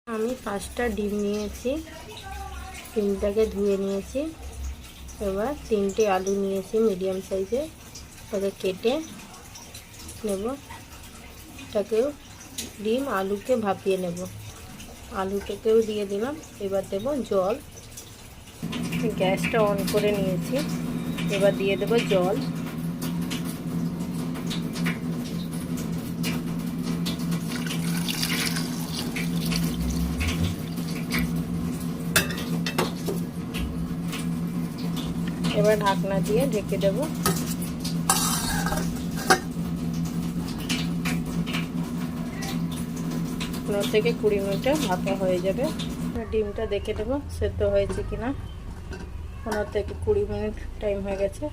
আমি 5টা ডিম নিয়েছি, ডিমটাকে ধুয়ে নিয়েছি। এবার 3টে আলু নিয়েছি মিডিয়াম সাইজে, ওটাকে কেটে নেব। এটাকেও ডিম আলুকে ভাপিয়ে নেব। আলুটাকেও দিয়ে দিলাম। এবার দেব জল। গ্যাসটা অন করে নিয়েছি, এবার দিয়ে দেব জল। এবার ঢাকনা দিয়ে ঢেকে দেব। 15 থেকে 20 মিনিটে ভাপা হয়ে যাবে। ডিমটা দেখে দেব সেদ্ধ হয়েছে কিনা। 15 থেকে 20 মিনিট টাইম হয়ে গেছে,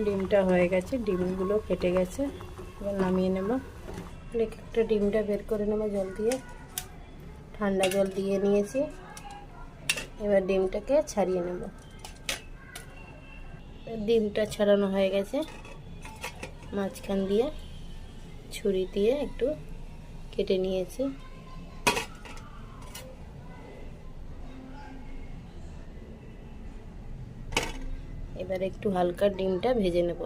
ডিমটা হয়ে গেছে, ডিমগুলো ফেটে গেছে। এবার নামিয়ে নেব। একটা ডিমটা বের করে নেব জল দিয়ে। ঠান্ডা জল দিয়ে নিয়েছি। এবার ডিমটাকে ছাড়িয়ে নেব। ডিমটা ছাড়ানো হয়ে গেছে। মাঝখান দিয়ে ছুরি দিয়ে একটু কেটে নিয়েছি। এবার একটু হালকা ডিমটা ভেজে নেব।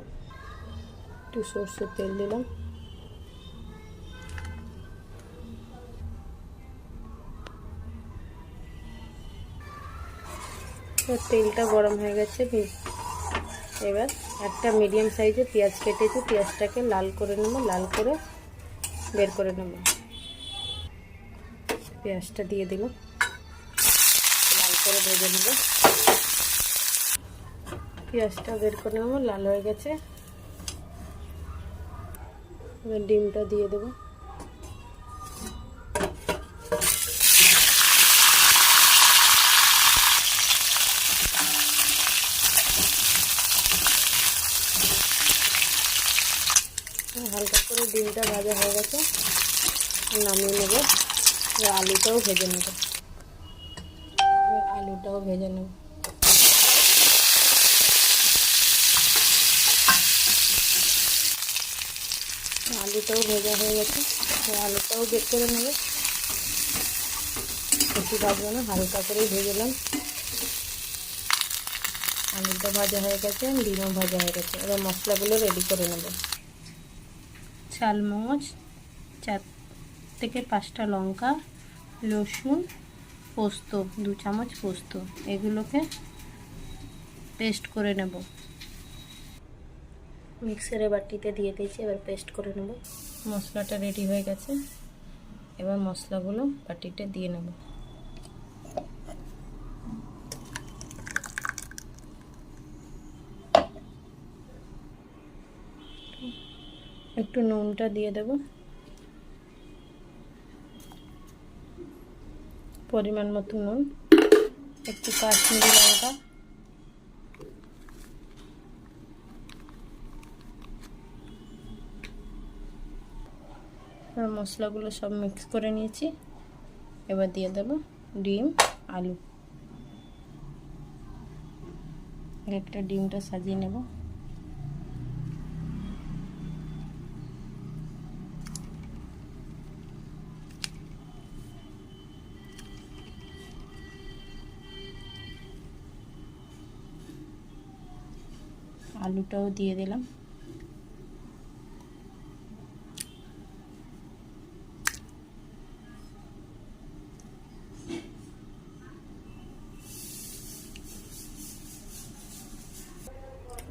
একটু সরষের তেল দিলাম। তেলটা গরম হয়ে গেছে। এবার একটা মিডিয়াম সাইজে পেঁয়াজ কেটেছি, পেঁয়াজটাকে লাল করে নেব। লাল করে বের করে নেব। পেঁয়াজটা দিয়ে দিল, লাল করে ভেজে নেব। পেঁয়াজটা বের করে নেব, লাল হয়ে গেছে। এবার ডিমটা দিয়ে দেব। হালকা করে ডিমটা ভাজা হয়ে গেছে, নামিয়ে নেব। আলুটাও ভেজে নেব। আলুটাও ভেজে নেব। আলুটাও ভেজা হয়ে গেছে, আলুটাও বের করে নেব। বেশি ভাজবো না, হালকা করে ভেজেলাম। আলুটা ভাজা হয়ে গেছে, ডিমও ভাজা হয়ে গেছে। এবার মশলাগুলো রেডি করে নেব। চালমগজ, 4 থেকে 5টা লঙ্কা, রসুন, পোস্ত 2 চামচ পোস্ত, এগুলোকে পেস্ট করে নেব। মিক্সারে বাটিতে দিয়ে দিয়েছি, এবার পেস্ট করে নেব। মশলাটা রেডি হয়ে গেছে। এবার মশলাগুলো বাটিতে দিয়ে নেব। একটু নুনটা দিয়ে দেব, পরিমাণ মতো নুন, একটু কাশ্মীরি লঙ্কা, মশলাগুলো সব মিক্স করে নিয়েছি। এবার দিয়ে দেব ডিম আলু। একটা ডিমটা সাজিয়ে নেব। আলুটাও দিয়ে দিলাম।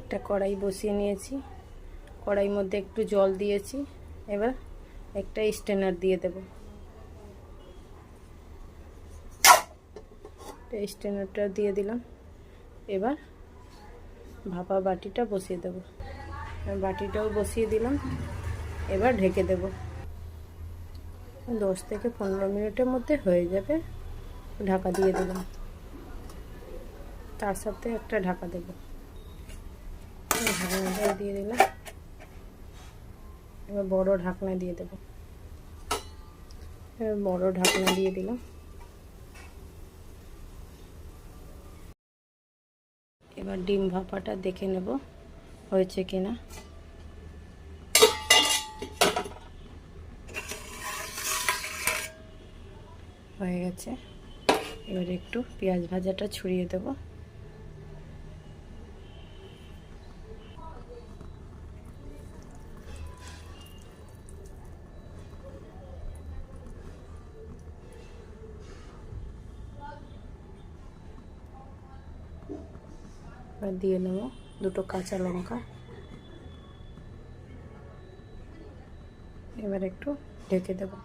একটা কড়াই বসিয়ে নিয়েছি, কড়াইয়ের মধ্যে একটু জল দিয়েছি। এবার একটা স্ট্রেনার দিয়ে দেব। স্ট্রেনারটা দিয়ে দিলাম। এবার ভাপা বাটিটা বসিয়ে দেব। বাটিটাও বসিয়ে দিলাম। এবার ঢেকে দেব। 10 থেকে 15 মিনিটের মধ্যে হয়ে যাবে। ঢাকা দিয়ে দিলাম। তার সাথে একটা ঢাকা দেব। ঢাকনাটা দিয়ে দিলাম। এবার বড় ঢাকনা দিয়ে দেব। এবার বড় ঢাকনা দিয়ে দিলাম। এবার ডিম ভাপাটা দেখে নেব হয়েছে কিনা। হয়ে গেছে। এবারে একটু পেঁয়াজ ভাজাটা ছড়িয়ে দেবো। এবার দিয়ে নেব দুটো কাঁচা লঙ্কা। এবার একটু ঢেকে দেবো।